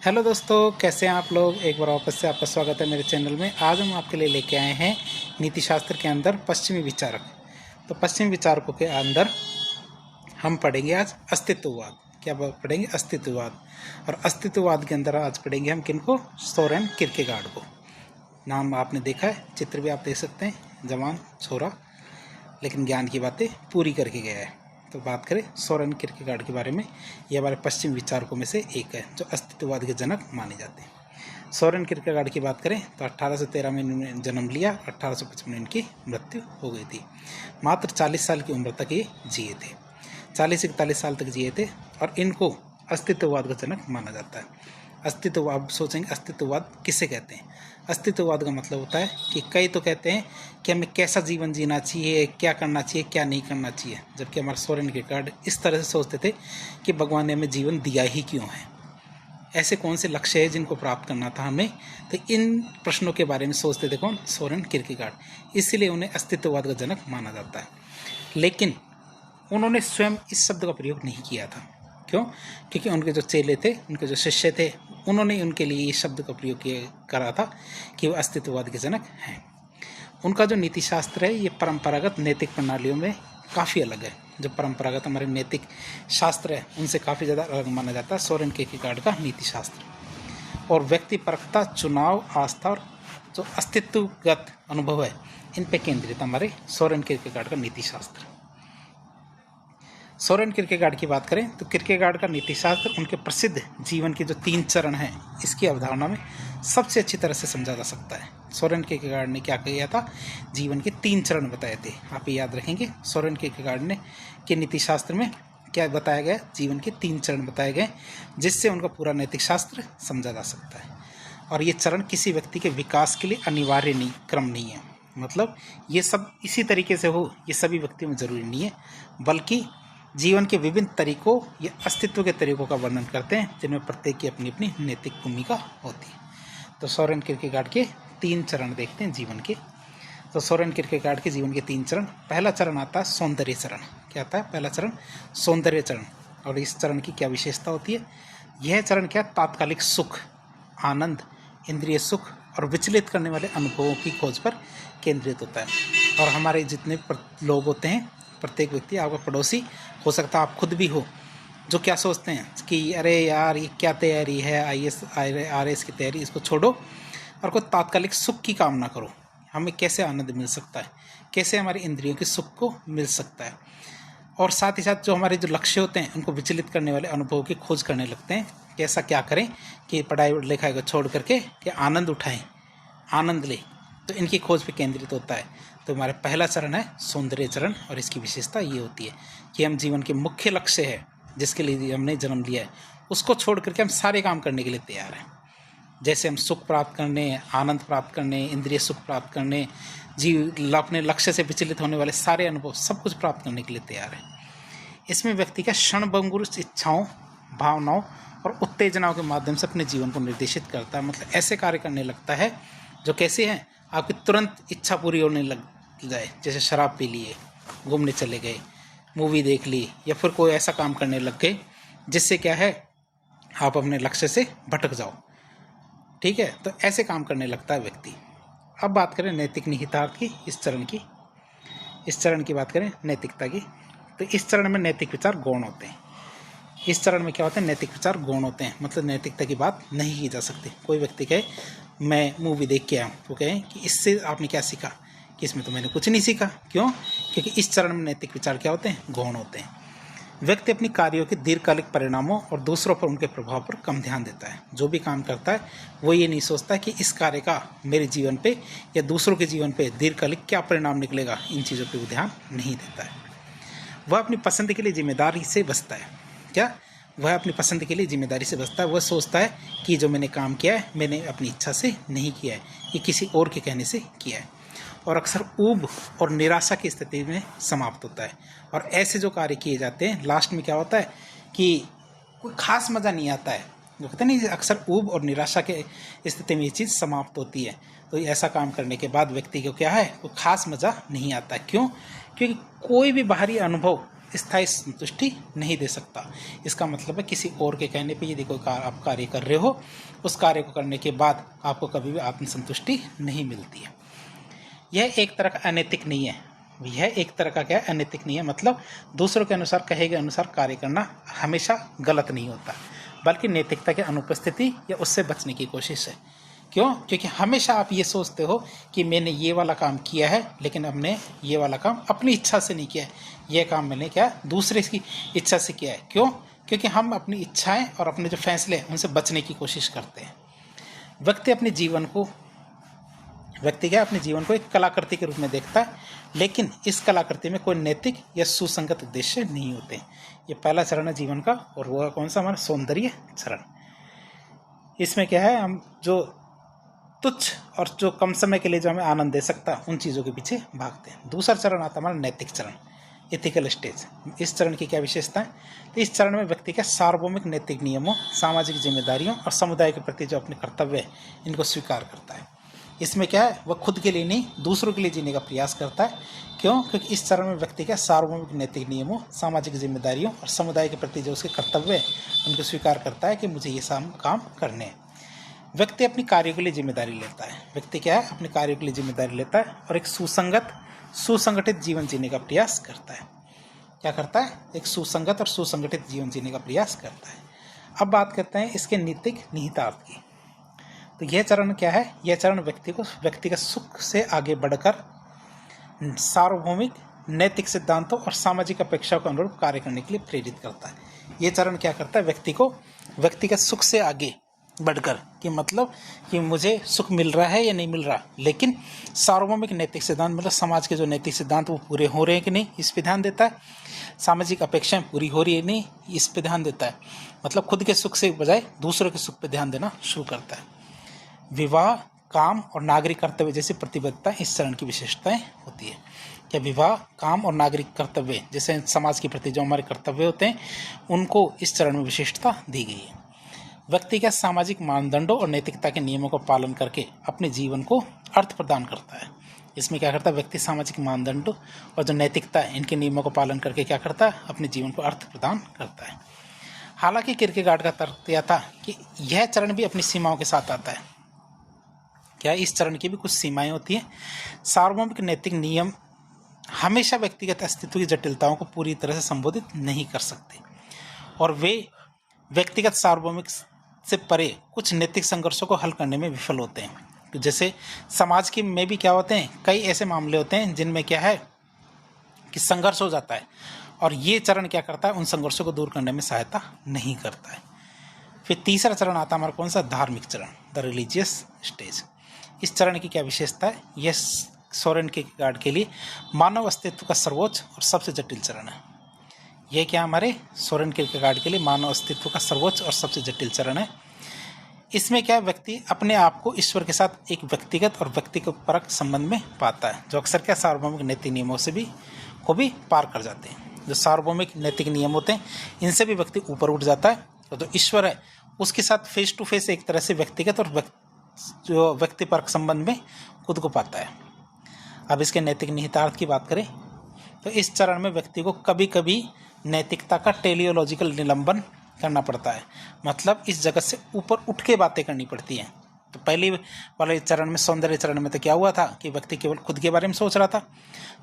Hello दोस्तों, कैसे हैं आप लोग। एक बार वापस से आपका स्वागत है मेरे चैनल में। आज हम आपके लिए लेके आए हैं नीति शास्त्र के अंदर पश्चिमी विचारक। तो पश्चिमी विचारकों के अंदर हम पढ़ेंगे आज अस्तित्ववाद। क्या पढ़ेंगे? अस्तित्ववाद। और अस्तित्ववाद के अंदर आज पढ़ेंगे हम किनको? सोरेन किरकेगार्ड को। नाम आपने देखा है, चित्र भी आप देख सकते हैं। जवान छोरा, लेकिन ज्ञान की बातें पूरी करके गया है। तो बात करें सोरेन किरकेगार्ड के बारे में, ये हमारे पश्चिम विचारकों में से एक है जो अस्तित्ववाद के जनक माने जाते हैं। सोरेन किरकेगार्ड की बात करें तो 1813 में इन्होंने जन्म लिया। 1855 में इनकी मृत्यु हो गई थी। मात्र 40 साल की उम्र तक ये जिए थे। 40 से 41 साल तक जिए थे और इनको अस्तित्ववाद का जनक माना जाता है। अस्तित्ववाद, आप सोचेंगे अस्तित्ववाद किसे कहते हैं? अस्तित्ववाद का मतलब होता है कि कई तो कहते हैं कि हमें कैसा जीवन जीना चाहिए, क्या करना चाहिए, क्या नहीं करना चाहिए, जबकि हमारे सोरेन किरकेगार्ड इस तरह से सोचते थे कि भगवान ने हमें जीवन दिया ही क्यों है, ऐसे कौन से लक्ष्य है जिनको प्राप्त करना था हमें। तो इन प्रश्नों के बारे में सोचते थे कौन? सोरेन किरकेगार्ड। इसलिए उन्हें अस्तित्ववाद का जनक माना जाता है। लेकिन उन्होंने स्वयं इस शब्द का प्रयोग नहीं किया था। क्यों? क्योंकि उनके जो चेले थे, उनके जो शिष्य थे, उन्होंने उनके लिए इस शब्द का प्रयोग करा था कि वो अस्तित्ववाद के जनक हैं। उनका जो नीति शास्त्र है ये परंपरागत नैतिक प्रणालियों में काफ़ी अलग है। जो परंपरागत हमारे नैतिक शास्त्र है उनसे काफ़ी ज़्यादा अलग माना जाता है सोरेन किरकेगार्ड का नीति शास्त्र। और व्यक्तिपरकता, चुनाव, आस्था और जो अस्तित्वगत अनुभव है इन पे केंद्रित हमारे सोरेन किरकेगार्ड का नीति शास्त्र। सोरेन किरकेगार्ड की बात करें तो किरकेगार्ड का नीतिशास्त्र उनके प्रसिद्ध जीवन के जो 3 चरण हैं इसकी अवधारणा में सबसे अच्छी तरह से समझा जा सकता है। सोरेन किरकेगार्ड ने क्या किया था? जीवन के 3 चरण बताए थे। आप ये याद रखेंगे, सोरेन किरकेगार्ड ने के नीतिशास्त्र में क्या बताया गया? जीवन के 3 चरण बताए गए, जिससे उनका पूरा नैतिक शास्त्र समझा जा सकता है। और ये चरण किसी व्यक्ति के विकास के लिए अनिवार्य नहीं, क्रम नहीं है। मतलब ये सब इसी तरीके से हो, ये सभी व्यक्तियों में ज़रूरी नहीं है, बल्कि जीवन के विभिन्न तरीकों या अस्तित्व के तरीकों का वर्णन करते हैं, जिनमें प्रत्येक की अपनी अपनी नैतिक भूमिका होती है। तो सोरेन किरकेगार्ड के 3 चरण देखते हैं जीवन के। तो सोरेन किरकेगार्ड के जीवन के 3 चरण। पहला चरण आता है सौंदर्य चरण। क्या आता है? पहला चरण सौंदर्य चरण। और इस चरण की क्या विशेषता होती है? यह चरण क्या? तात्कालिक सुख, आनंद, इंद्रिय सुख और विचलित करने वाले अनुभवों की खोज पर केंद्रित होता है। और हमारे जितने लोग होते हैं, प्रत्येक व्यक्ति, आपका पड़ोसी हो सकता है, आप खुद भी हो, जो क्या सोचते हैं कि अरे यार ये क्या तैयारी है, IAS RAS की तैयारी, इसको छोड़ो और कोई तात्कालिक सुख की कामना करो। हमें कैसे आनंद मिल सकता है, कैसे हमारे इंद्रियों के सुख को मिल सकता है। और साथ ही साथ जो हमारे जो लक्ष्य होते हैं उनको विचलित करने वाले अनुभवों की खोज करने लगते हैं कि ऐसा क्या करें कि पढ़ाई लिखाई को छोड़ करके कि आनंद उठाएं, आनंद लें। तो इनकी खोज पे केंद्रित होता है। तो हमारा पहला चरण है सौंदर्य चरण। और इसकी विशेषता ये होती है कि हम जीवन के मुख्य लक्ष्य है जिसके लिए हमने जन्म लिया है, उसको छोड़ करके हम सारे काम करने के लिए तैयार हैं। जैसे हम सुख प्राप्त करने, आनंद प्राप्त करने, इंद्रिय सुख प्राप्त करने, अपने लक्ष्य से विचलित होने वाले सारे अनुभव, सब कुछ प्राप्त करने के लिए तैयार है। इसमें व्यक्ति का क्षणभंगुर इच्छाओं, भावनाओं और उत्तेजनाओं के माध्यम से अपने जीवन को निर्देशित करता है। मतलब ऐसे कार्य करने लगता है जो कैसे हैं, आपकी तुरंत इच्छा पूरी होने लग जाए। जैसे शराब पी लिए, घूमने चले गए, मूवी देख ली, या फिर कोई ऐसा काम करने लग गए जिससे क्या है, आप अपने लक्ष्य से भटक जाओ। ठीक है, तो ऐसे काम करने लगता है व्यक्ति। अब बात करें नैतिक निहितार्थ की, इस चरण की बात करें नैतिकता की, तो इस चरण में नैतिक विचार गौण होते हैं। इस चरण में क्या होता है? नैतिक विचार गौण होते हैं। मतलब नैतिकता की बात नहीं की जा सकती। कोई व्यक्ति कहे मैं मूवी देख के आया हूँ, तो कहें कि इससे आपने क्या सीखा? कि इसमें तो मैंने कुछ नहीं सीखा। क्यों? क्योंकि इस चरण में नैतिक विचार क्या होते हैं? गौण होते हैं। व्यक्ति अपनी कार्यों के दीर्घकालिक परिणामों और दूसरों पर उनके प्रभाव पर कम ध्यान देता है। जो भी काम करता है वो ये नहीं सोचता कि इस कार्य का मेरे जीवन पे या दूसरों के जीवन पे दीर्घकालिक क्या परिणाम निकलेगा, इन चीज़ों पर वो ध्यान नहीं देता है। वह अपनी पसंद के लिए जिम्मेदारी से बचता है। क्या? वह अपनी पसंद के लिए जिम्मेदारी से बचता है। वह सोचता है कि जो मैंने काम किया है मैंने अपनी इच्छा से नहीं किया है, ये किसी और के कहने से किया है। और अक्सर ऊब और निराशा की स्थिति में समाप्त होता है। और ऐसे जो कार्य किए जाते हैं लास्ट में क्या होता है कि कोई खास मज़ा नहीं आता है। जो कहते हैं नहीं, अक्सर ऊब और निराशा के स्थिति में ये चीज़ समाप्त होती है। तो ऐसा काम करने के बाद व्यक्ति को क्या है, कोई खास मज़ा नहीं आता है। क्यों? क्योंकि कोई भी बाहरी अनुभव स्थायी संतुष्टि नहीं दे सकता। इसका मतलब है किसी और के कहने पे यदि कोई आप कार्य कर रहे हो, उस कार्य को करने के बाद आपको कभी भी आत्मसंतुष्टि नहीं मिलती है। यह एक तरह का अनैतिक नहीं है। यह एक तरह का क्या है? अनैतिक नहीं है। मतलब दूसरों के अनुसार, कहे गए अनुसार कार्य करना हमेशा गलत नहीं होता, बल्कि नैतिकता की अनुपस्थिति या उससे बचने की कोशिश है। क्यों? क्योंकि हमेशा आप ये सोचते हो कि मैंने ये वाला काम किया है, लेकिन हमने ये वाला काम अपनी इच्छा से नहीं किया है, ये काम मैंने क्या दूसरे की इच्छा से किया है। क्यों? क्योंकि हम अपनी इच्छाएं और अपने जो फैसले हैं उनसे बचने की कोशिश करते हैं। व्यक्ति अपने जीवन को एक कलाकृति के रूप में देखता है, लेकिन इस कलाकृति में कोई नैतिक या सुसंगत उद्देश्य नहीं होते। ये पहला चरण है जीवन का, और वो कौन सा? हमारा सौंदर्य चरण। इसमें क्या है? हम जो तुच्छ और जो कम समय के लिए जो हमें आनंद दे सकता है उन चीज़ों के पीछे भागते हैं। दूसरा चरण आता है हमारा नैतिक चरण, एथिकल स्टेज। इस चरण की क्या विशेषता है? तो इस चरण में व्यक्ति के सार्वभौमिक नैतिक नियमों, सामाजिक जिम्मेदारियों और समुदाय के प्रति जो अपने कर्तव्य है इनको स्वीकार करता है। इसमें क्या है? वह खुद के लिए नहीं, दूसरों के लिए जीने का प्रयास करता है। क्यों? क्योंकि इस चरण में व्यक्ति के सार्वभौमिक नैतिक नियमों, सामाजिक जिम्मेदारियों और समुदाय के प्रति जो उसके कर्तव्य है उनको स्वीकार करता है कि मुझे ये काम करने हैं। व्यक्ति अपनी कार्य के लिए जिम्मेदारी लेता है। व्यक्ति क्या है? अपने कार्य के लिए जिम्मेदारी लेता है और एक सुसंगठित जीवन जीने का प्रयास करता है। क्या करता है? एक सुसंगत और सुसंगठित जीवन जीने का प्रयास करता है। अब बात करते हैं इसके नैतिक निहितार्थ की। तो यह चरण क्या है? यह चरण व्यक्ति का सुख से आगे बढ़कर सार्वभौमिक नैतिक सिद्धांतों और सामाजिक अपेक्षाओं के अनुरूप कार्य करने के लिए प्रेरित करता है। यह चरण क्या करता है? व्यक्ति का सुख से आगे बढ़कर, कि मतलब कि मुझे सुख मिल रहा है या नहीं मिल रहा, लेकिन सार्वभौमिक नैतिक सिद्धांत मतलब समाज के जो नैतिक सिद्धांत वो पूरे हो रहे हैं कि नहीं, इस पे ध्यान देता है। सामाजिक अपेक्षाएं पूरी हो रही है नहीं, इस पे ध्यान देता है। मतलब खुद के सुख से बजाय दूसरों के सुख पे ध्यान देना शुरू करता है। विवाह, काम और नागरिक कर्तव्य जैसी प्रतिबद्धता इस चरण की विशेषताएं होती है। क्या विवाह, काम और नागरिक कर्तव्य जैसे समाज के प्रति जो हमारे कर्तव्य होते हैं उनको इस चरण में विशेषता दी गई है। व्यक्ति के सामाजिक मानदंडों और नैतिकता के नियमों का पालन करके अपने जीवन को अर्थ प्रदान करता है। इसमें क्या करता है? व्यक्ति सामाजिक मानदंडों और जो नैतिकता है इनके नियमों का पालन करके क्या करता है? अपने जीवन को अर्थ प्रदान करता है। हालांकि किरकेगार्ड का तर्क यह था कि यह चरण भी अपनी सीमाओं के साथ आता है। क्या? इस चरण की भी कुछ सीमाएं होती हैं। सार्वभौमिक नैतिक नियम हमेशा व्यक्तिगत अस्तित्व की जटिलताओं को पूरी तरह से संबोधित नहीं कर सकते, और वे व्यक्तिगत सार्वभौमिक से परे कुछ नैतिक संघर्षों को हल करने में विफल होते हैं। तो जैसे समाज के में भी क्या होते हैं? कई ऐसे मामले होते हैं जिनमें क्या है कि संघर्ष हो जाता है, और ये चरण क्या करता है? उन संघर्षों को दूर करने में सहायता नहीं करता है। फिर तीसरा चरण आता है हमारा कौन सा? धार्मिक चरण, द रिलीजियस स्टेज। इस चरण की क्या विशेषता है? यह सोरेन किरकेगार्ड के लिए मानव अस्तित्व का सर्वोच्च और सबसे जटिल चरण है। यह क्या हमारे सोरेन किरकेगार्ड के लिए मानव अस्तित्व का सर्वोच्च और सबसे जटिल चरण है। इसमें क्या व्यक्ति अपने आप को ईश्वर के साथ एक व्यक्तिगत और व्यक्तिपरक संबंध में पाता है, जो अक्सर क्या सार्वभौमिक नैतिक नियमों से को भी पार कर जाते हैं। जो सार्वभौमिक नैतिक नियम होते हैं इनसे भी व्यक्ति ऊपर उठ जाता है, और जो ईश्वर है उसके साथ फेस टू फेस एक तरह से व्यक्तिगत और जो व्यक्तिपरक संबंध में खुद को पाता है। अब इसके नैतिक निहितार्थ की बात करें तो इस चरण में व्यक्ति को कभी कभी नैतिकता का टेलियोलॉजिकल निलंबन करना पड़ता है। मतलब इस जगत से ऊपर उठ के बातें करनी पड़ती हैं। तो पहले वाले चरण में, सौंदर्य चरण में तो क्या हुआ था कि व्यक्ति केवल खुद के बारे में सोच रहा था।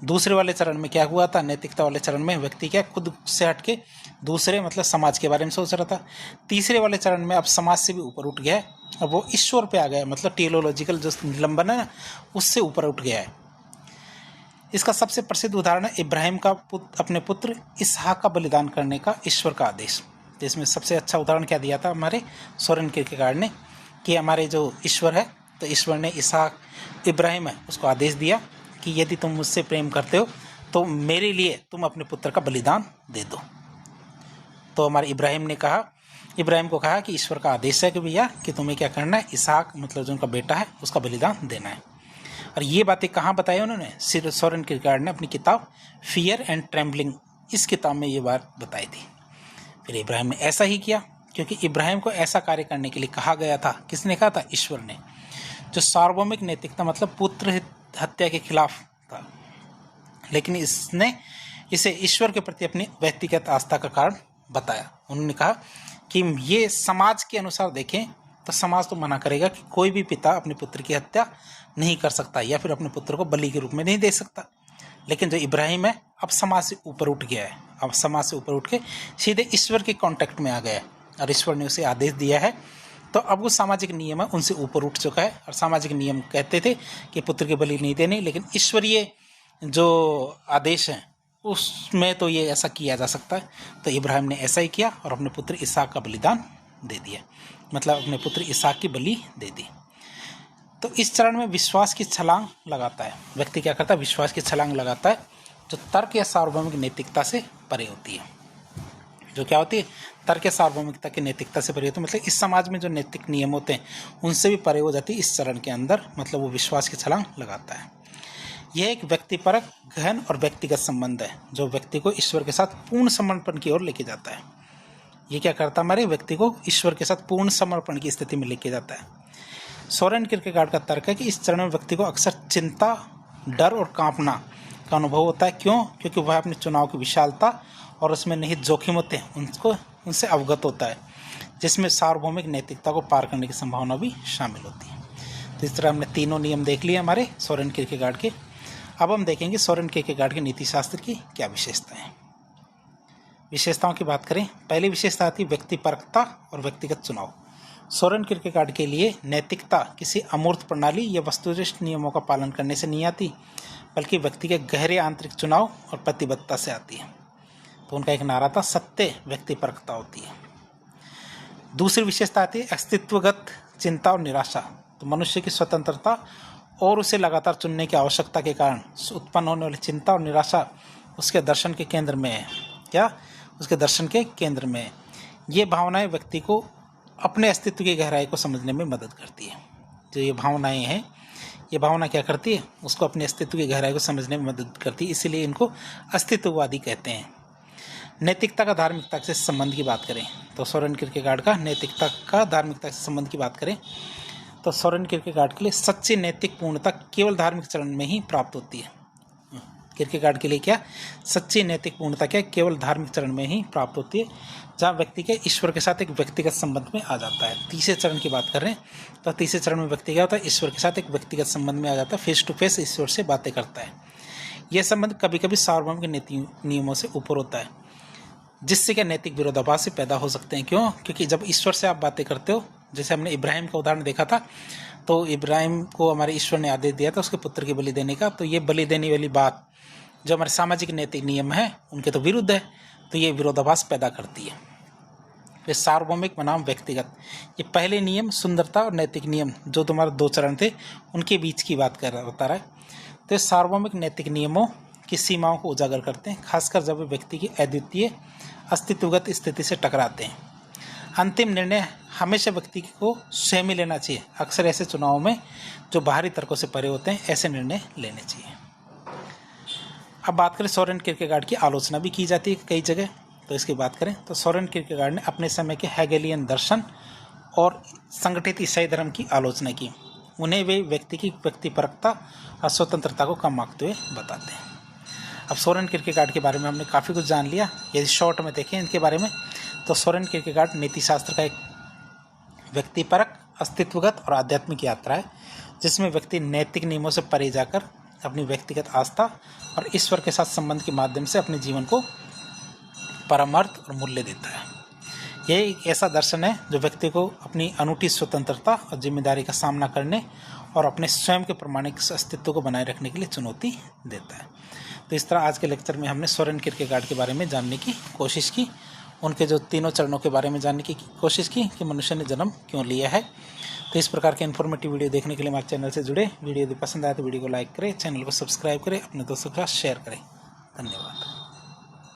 दूसरे वाले चरण में क्या हुआ था? नैतिकता वाले चरण में व्यक्ति क्या खुद से हट के दूसरे मतलब समाज के बारे में सोच रहा था। तीसरे वाले चरण में अब समाज से भी ऊपर उठ गया है, अब वो ईश्वर पे आ गया है। मतलब टेलियोलॉजिकल जो निलंबन है ना, उससे ऊपर उठ गया है। इसका सबसे प्रसिद्ध उदाहरण है इब्राहिम का अपने पुत्र इसहाक का बलिदान करने का ईश्वर का आदेश। तो इसमें सबसे अच्छा उदाहरण क्या दिया था हमारे सोरेन किरकेगार्ड ने, कि हमारे जो ईश्वर है, तो ईश्वर ने इसहाक, इब्राहिम है, उसको आदेश दिया कि यदि तुम मुझसे प्रेम करते हो तो मेरे लिए तुम अपने पुत्र का बलिदान दे दो। तो हमारे इब्राहिम को कहा कि ईश्वर का आदेश है कि भैया कि तुम्हें क्या करना है, इसहाक मतलब जो उनका बेटा है उसका बलिदान देना है। और ये बातें कहाँ बताई उन्होंने? सोरेन किरकेगार्ड ने अपनी किताब फियर एंड ट्रेम्बलिंग, इस किताब में ये बात बताई थी। फिर इब्राहिम ने ऐसा ही किया, क्योंकि इब्राहिम को ऐसा कार्य करने के लिए कहा गया था। किसने कहा था? ईश्वर ने। जो सार्वभौमिक नैतिकता मतलब पुत्र हत्या के खिलाफ था, लेकिन इसने इसे ईश्वर के प्रति अपनी व्यक्तिगत आस्था का कारण बताया। उन्होंने कहा कि ये समाज के अनुसार देखें तो समाज तो मना करेगा कि कोई भी पिता अपने पुत्र की हत्या नहीं कर सकता या फिर अपने पुत्र को बलि के रूप में नहीं दे सकता। लेकिन जो इब्राहिम है अब समाज से ऊपर उठ गया है, अब समाज से ऊपर उठ के सीधे ईश्वर के कांटेक्ट में आ गया है और ईश्वर ने उसे आदेश दिया है। तो अब वो सामाजिक नियम है उनसे ऊपर उठ चुका है और सामाजिक नियम कहते थे कि पुत्र की बलि नहीं देनी, लेकिन ईश्वरीय जो आदेश है उसमें तो ये ऐसा किया जा सकता है। तो इब्राहिम ने ऐसा ही किया और अपने पुत्र इसहाक का बलिदान दे दिया, मतलब अपने पुत्र इसहाक की बलि दे दी। तो इस चरण में विश्वास की छलांग लगाता है व्यक्ति। क्या करता है? विश्वास की छलांग लगाता है जो तर्क या सार्वभौमिक नैतिकता से परे होती है। जो क्या होती है? तर्क या सार्वभौमिकता की नैतिकता से परे होती है, मतलब इस समाज में जो नैतिक नियम होते हैं उनसे भी परे हो जाती है इस चरण के अंदर, मतलब वो विश्वास की छलांग लगाता है। यह एक व्यक्तिपरक, गहन और व्यक्तिगत संबंध है जो व्यक्ति को ईश्वर के साथ पूर्ण समर्पण की ओर लेके जाता है। ये क्या करता है? हमारे व्यक्ति को ईश्वर के साथ पूर्ण समर्पण की स्थिति में लेके जाता है। सोरेन किरकेगार्ड का तर्क है कि इस चरण में व्यक्ति को अक्सर चिंता, डर और कांपना का अनुभव होता है। क्यों? क्योंकि वह अपने चुनाव की विशालता और उसमें निहित जोखिम होते हैं उनसे अवगत होता है, जिसमें सार्वभौमिक नैतिकता को पार करने की संभावना भी शामिल होती है। तो इस तरह हमने तीनों नियम देख लिए हमारे सोरेन किरकेगार्ड के। अब हम देखेंगे सोरेन किरकेगार्ड के नीतिशास्त्र की क्या विशेषताएं हैं। विशेषताओं की बात करें, पहली विशेषता आती है व्यक्तिपरकता और व्यक्तिगत चुनाव। सोरेन किरकेगार्ड के लिए नैतिकता किसी अमूर्त प्रणाली या वस्तुनिष्ठ नियमों का पालन करने से नहीं आती, बल्कि व्यक्ति के गहरे आंतरिक चुनाव और प्रतिबद्धता से आती है। तो उनका एक नारा था, सत्य व्यक्तिपरकता होती है। दूसरी विशेषता आती है अस्तित्वगत चिंता और निराशा। तो मनुष्य की स्वतंत्रता और उसे लगातार चुनने की आवश्यकता के कारण उत्पन्न होने वाली चिंता और निराशा उसके दर्शन के केंद्र में है। क्या? उसके दर्शन के केंद्र में है। ये भावनाएं व्यक्ति को अपने अस्तित्व की गहराई को समझने में मदद करती है। जो ये भावनाएं हैं, ये भावना क्या करती है? उसको अपने अस्तित्व की गहराई को समझने में मदद करती है, इसीलिए इनको अस्तित्ववादी कहते हैं। नैतिकता का धार्मिकता से संबंध की बात करें तो सोरेन किरकेगार्ड का नैतिकता का धार्मिकता से संबंध की बात करें तो सोरेन किरकेगार्ड के लिए सच्ची नैतिक पूर्णता केवल धार्मिक चरण में ही प्राप्त होती है। किरकेगार्ड के लिए क्या? सच्ची नैतिक पूर्णता क्या? केवल धार्मिक चरण में ही प्राप्त होती है, जहाँ व्यक्ति के ईश्वर के साथ एक व्यक्तिगत संबंध में आ जाता है। तीसरे चरण की बात कर रहे हैं तो तीसरे चरण में व्यक्ति क्या होता है? ईश्वर के साथ एक व्यक्तिगत संबंध में आ जाता है, फेस टू फेस ईश्वर से बातें करता है। यह संबंध कभी कभी सार्वभौमिक नैतिक नियमों से ऊपर होता है, जिससे क्या नैतिक विरोधाभास से पैदा हो सकते हैं। क्यों? क्योंकि जब ईश्वर से आप बातें करते हो, जैसे हमने इब्राहिम का उदाहरण देखा था, तो इब्राहिम को हमारे ईश्वर ने आदेश दिया था उसके पुत्र की बलि देने का। तो ये बलि देने वाली बात जो हमारे सामाजिक नैतिक नियम है उनके तो विरुद्ध है, तो ये विरोधाभास पैदा करती है। फिर सार्वभौमिक बनाम व्यक्तिगत, ये पहले नियम सुंदरता और नैतिक नियम जो तुम्हारे दो चरण थे उनके बीच की बात बता रहा है। तो सार्वभौमिक नैतिक नियमों की सीमाओं को उजागर करते हैं, खासकर जब वे व्यक्ति की अद्वितीय अस्तित्वगत स्थिति से टकराते हैं। अंतिम निर्णय हमेशा व्यक्ति को स्वयं ही लेना चाहिए। अक्सर ऐसे चुनावों में जो बाहरी तर्कों से परे होते हैं ऐसे निर्णय लेने चाहिए। अब बात करें, सोरेन किरकेगार्ड की आलोचना भी की जाती है कई जगह। तो इसकी बात करें तो सोरेन किरकेगार्ड ने अपने समय के हेगेलियन दर्शन और संगठित ईसाई धर्म की आलोचना की। उन्हें वे व्यक्ति की व्यक्तिपरकता और स्वतंत्रता को कम आंकते हुए बताते हैं। अब सोरेन किरकेगार्ड के बारे में हमने काफ़ी कुछ जान लिया। यदि शॉर्ट में देखें इनके बारे में तो सोरेन किरकेगार्ड नीतिशास्त्र का एक व्यक्तिपरक, अस्तित्वगत और आध्यात्मिक यात्रा है, जिसमें व्यक्ति नैतिक नियमों से परे जाकर अपनी व्यक्तिगत आस्था और ईश्वर के साथ संबंध के माध्यम से अपने जीवन को परमार्थ और मूल्य देता है। यह एक ऐसा दर्शन है जो व्यक्ति को अपनी अनूठी स्वतंत्रता और जिम्मेदारी का सामना करने और अपने स्वयं के प्रामाणिक अस्तित्व को बनाए रखने के लिए चुनौती देता है। तो इस तरह आज के लेक्चर में हमने सोरेन किरकेगार्ड के बारे में जानने की कोशिश की, उनके जो तीनों चरणों के बारे में जानने की कोशिश की कि मनुष्य ने जन्म क्यों लिया है। तो इस प्रकार के इन्फॉर्मेटिव वीडियो देखने के लिए हमारे चैनल से जुड़े। वीडियो यदि पसंद आए तो वीडियो को लाइक करें, चैनल को सब्सक्राइब करें, अपने दोस्तों के साथ शेयर करें। धन्यवाद।